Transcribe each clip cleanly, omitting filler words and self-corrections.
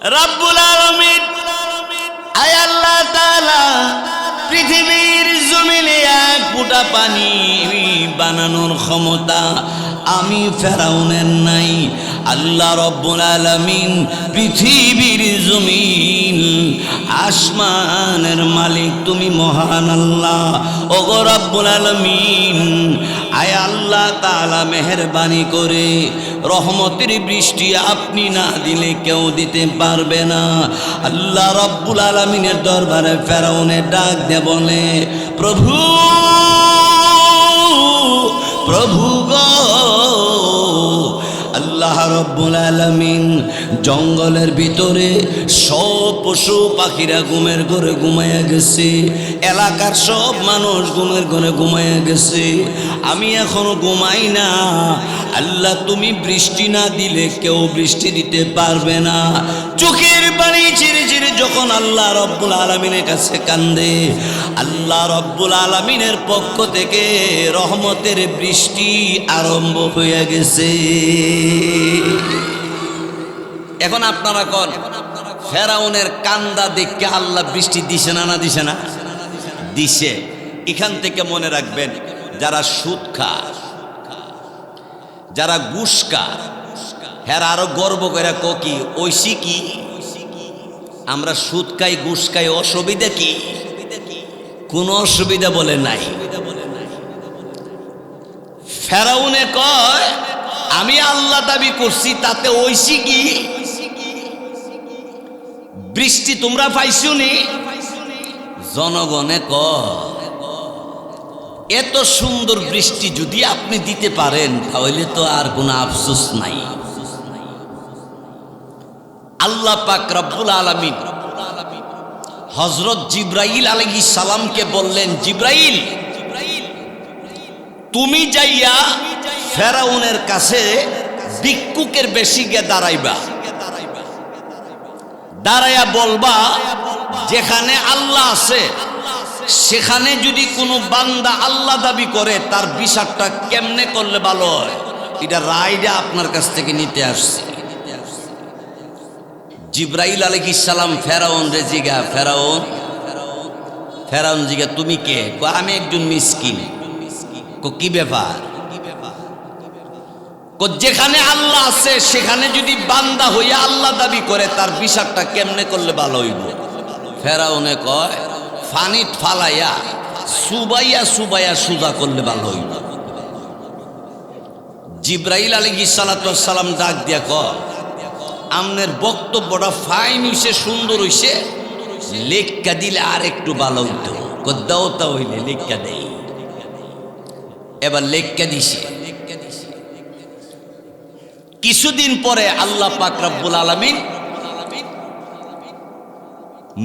রব্বুল আলামিন আয় আল্লাহ তাআলা পৃথিবীর জমিনে এক ফোঁটা পানি বানানোর ক্ষমতা আমি ফেরাউনের নাই। আল্লাহ রব্বুল আলামিন পৃথিবীর জমিন আসমানের মালিক তুমি মহান আল্লাহ। ওগো রব্বুল আলামিন আয় আল্লাহ তাআলা মেহেরবানি করে রহমতের বৃষ্টি আপনি না দিলে কেউ দিতে পারবে না। আল্লাহ রব্বুল আলামিনের দরবারে ফেরাউনের ডাক দিয়ে বলে, প্রভু প্রভু গো আল্লাহ রব্বুল আলামিন জঙ্গলের ভিতরে সব পশু পাখিরা ঘুমের ঘরে ঘুমাইয়া গেছে, এলাকার সব মানুষ ঘুমের ঘরে ঘুমাইয়া গেছে, আমি এখনো ঘুমাই না। আল্লাহ তুমি বৃষ্টি না দিলে কেউ বৃষ্টি দিতে পারবে না। চোখের পানি ছিঁড়ে ছিঁড়ে যখন আল্লাহ রব্বুল আলামিনের কাছে কান্দে, আল্লাহ রব্বুল আলামিনের পক্ষ থেকে রহমতের বৃষ্টি আরম্ভ হয়ে গেছে। এখন আপনারা কোন ফেরাউনের কান্দা দেখে আল্লাহ বৃষ্টি দিছে না? না দিছে না? দিছে। এখান থেকে মনে রাখবেন, যারা সুদ খায়, যারা ঘুষ খায়, হ্যাঁ আরো গর্ব করে কি ঐশী কি আমরা সুদ খাই ঘুষ খাই, অসুবিধা কি? কোনো অসুবিধা বলে নাই। ফেরাউনে কয় আমি আল্লাহ দাবি করছি, তাতে ঐশী কি? বৃষ্টি তোমরা পাইছো নি? জনগণে কয় এত সুন্দর বৃষ্টি যদি আপনি দিতে পারেন তাহলে তো আর কোনো আফসোস নাই। আল্লাহ পাক রব্বুল আলামিন হযরত জিবরাইল আলাইহিস সালামকে বললেন, জিবরাইল তুমি যাইয়া ফেরাউনের কাছে ভিক্ষুকের বেশি গিয়ে দাঁড়াইবা, দাঁড়াইয়া বলবা যেখানে আল্লাহ আছে সেখানে যদি কোনো বান্দা আল্লাহ দাবি করে তার বিচারটা কেমনে করলে ভালো হয়, এটা রায়টা আপনার কাছ থেকে নিতে আসছে। জিবরাইল আলাইহিস সালাম ফেরাউন রে জিগা, ফেরাউন জিগা তুমি কে? আমি একজন মিসকিন। কি ব্যাপার? যেখানে আল্লাহ আছে সেখানে যদি বান্দা হইয়া আল্লাহ দাবি করে তার বিচারটা কেমনে করলে ভালো হইব? ফেরাউনে কয় ফানিত ফালাইয়া সুবাইয়া সুবাইয়া সুজা করলে ভালো হইব। জিবরাইল আলাইহিস সালাম ডাক দিয়া কয় আমনের বক্তব্যটা ফাইন হইছে, সুন্দর হইছে, লেখা দিলে আর একটু ভালো হইতো। দাওতা হইলে লেখা দেই। এবার লেখা দিছে। কিছুদিন পরে আল্লাহ পাক রব্বুল আলামিন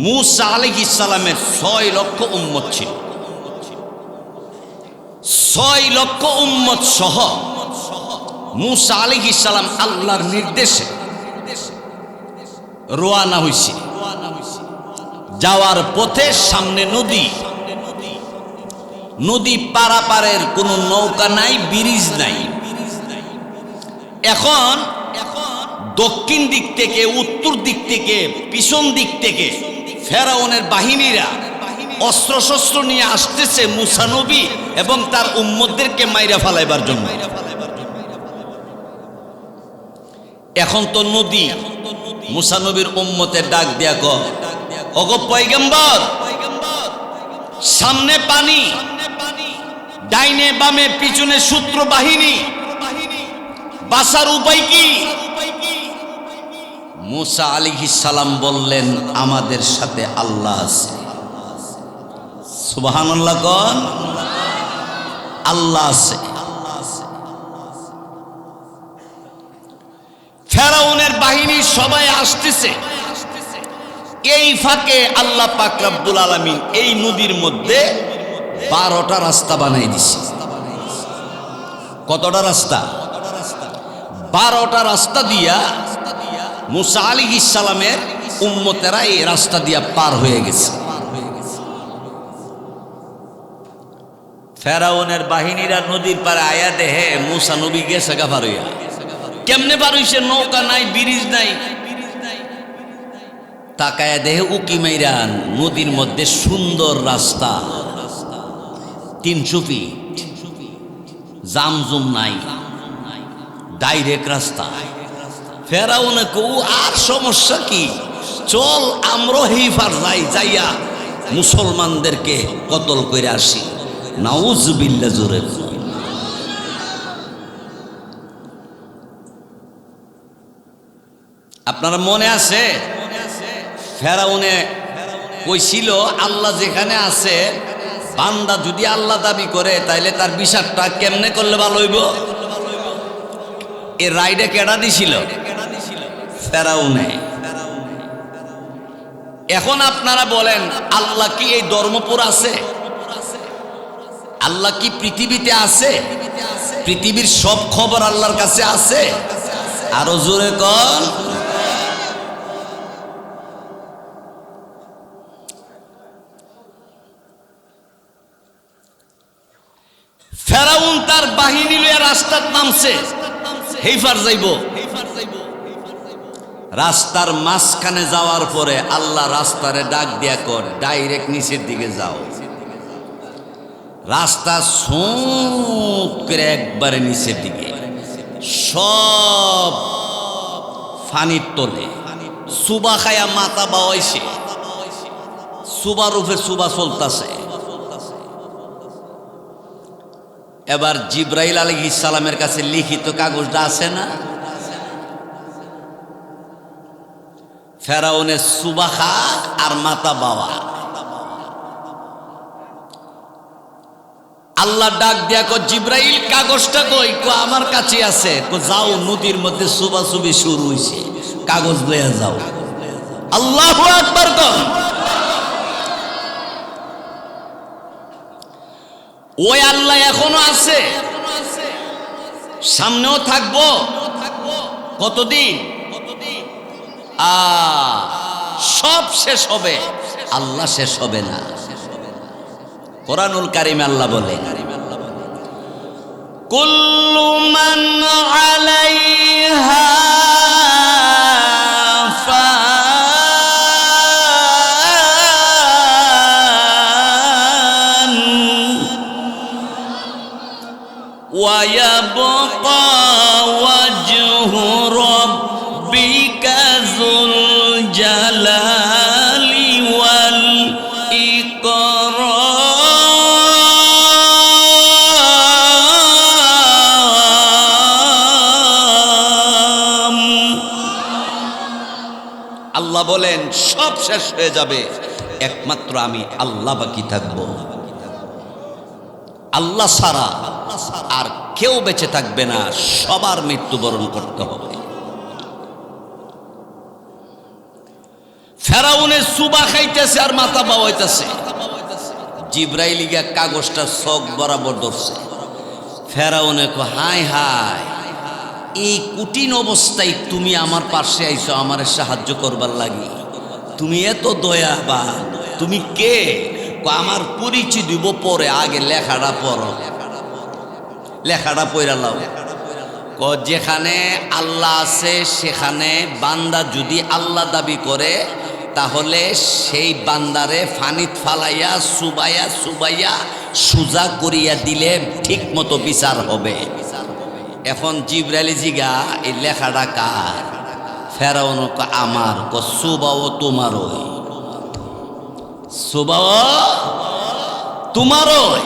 মূসা আলাইহিস সালামের 6 লক্ষ উম্মত ছিল। 6 লক্ষ উম্মত সহ মূসা আলাইহিস সালাম আল্লাহর নির্দেশে রওনা হইছে। যাওয়ার পথে সামনে নদী, নদী পারাপারের কোনো নৌকা নাই, ব্রিজ নাই। এখন দক্ষিণ দিক থেকে, উত্তর দিক থেকে, পিছন দিক থেকে ফেরাউনের বাহিনীরা অস্ত্র শস্ত্র নিয়ে আসতেছে মূসা নবী এবং তার উম্মতদেরকে মাইরা ফালাইবার জন্য। এখন তো নদী, মূসা নবীর উম্মতের ডাক দিয়া কয় ওগো পয়গম্বর, সামনে পানি, ডাইনে বামে পিছনে শত্রু বাহিনী, বাঁচার উপায় কি? মূসা আলাইহিস সালাম বললেন আমাদের সাথে আল্লাহ আছে। সুবহানাল্লাহ কোন? আল্লাহ আছে। ফেরাউনের বাহিনী সবাই আসতেছে। এই ফাঁকে আল্লাহ পাক রব্বুল আলামিন এই নদীর মধ্যে 12টা রাস্তা বানাই দিছে। কতটা রাস্তা? 12টা রাস্তা দিয়া মূসা আলাইহিস সালামের উম্মতেরা এই রাস্তা দিয়া পার হয়ে গেছে। ফেরাউনের বাহিনীরা নদীর পারে আয়া দেহে মূসা নবী গেছে গা পার হইয়া। কেমনে পার হইছে? নৌকা নাই, ব্রিজ নাই। তাকায় দেহে উকি মাইরা নদীর মধ্যে সুন্দর রাস্তা, 300 ফিট, জামজুম নাই, ডাইরেক্ট রাস্তা। ফেরাউনে কউ আর সমস্যা কি, চল আমরা হেইফার যাইয়া মুসলমানদেরকে কতল করে আসি। নাউজুবিল্লাহ, জোরে। আপনারা মনে আছে ফেরাউনে কইছিল আল্লাহ যেখানে আছে, বান্দা যদি আল্লাহ দাবি করে তাইলে তার বিচারটা কেমনে করলে ভালো হইব? এই রাইডে কেডা দিছিল? ফেরাউনে। এখন আপনারা বলেন, আল্লাহ কি এই ধর্মপুর আছে? আল্লাহ কি পৃথিবীতে আছে? পৃথিবীর সব খবর আল্লাহর কাছে আছে? আরো জোরে কন। ফেরাউন তার বাহিনী লইয়া রাস্তার নামছে, হেইফার যাইব। রাস্তার মাঝখানে যাওয়ার পরে আল্লাহ রাস্তারে ডাক দিয়া কর, ডাইরেক্ট নিচের দিকে যাও। রাস্তা সুত করে একবারে নিচের দিকে, সব ফানির তলে। সুবা খায়া মাথা বাওয়াইছে, সুবার উপরে সুবা চলতাছে। এবার জিব্রাইল আলাইহিস সালামের কাছে লিখিত কাগজটা আছে না? ফেরাউনের সুবাখা আর মাথা বাওয়া। আল্লাহ ডাক দিয়া কো, জিব্রাইল কাগজটা কই? কো আমার কাছে আছে। কো যাও, নদীর মধ্যে সুবাসুবি শুরু হইছে, কাগজ লইয়া যাও। আল্লাহু আকবার কর। ওই আল্লাহ এখনো আছে, সামনেও থাকবো। কতদিন? সব শেষ হবে, আল্লাহ শেষ হবে না। কোরআনুল কারিমে আল্লাহ বলে, কুল্লু মান আলাইহা ফান ওয়া ইয়াবকা ওয়াজহু রাব্বিকা যুল জালালি ওয়াল ইকরাম। আল্লাহ বলেন সব শেষ হয়ে যাবে, একমাত্র আমি আল্লাহ বাকি থাকব। আল্লাহ ছাড়া আর কেউ বেঁচে থাকবে না, সবার মৃত্যুবরণ করতে হবে। ফেরাউনের সুবা খাইতেছে আর মাথা বাওয়াইতেছে। জিব্রাইল গিয়া কাগজটা চোখ বরাবর ধরছে। ফেরাউনে কো, হায় হায়, এই কঠিন অবস্থায় তুমি আমার পাশে আইছো আমারে সাহায্য করবার লাগি? তুমি এত দয়াবান, তুমি কে? কো আমার পরিচয় দিব পরে, আগে লেখাটা পড়ো। লেখাটা পড়া লাও। ক যেখানে আল্লাহ আছে সেখানে বান্দা যদি আল্লাহ দাবি করে, তাহলে সেই বান্দারে ফানিত ফালাইয়া সুবাইয়া সুবাইয়া সুজা করিয়া দিলে ঠিক মতো বিচার হবে। এখন জিব্রাইল জিগা, এই লেখাটা কার? ফেরাউন আমার। ক সুবাও তোমারই, সুবাও তোমারই।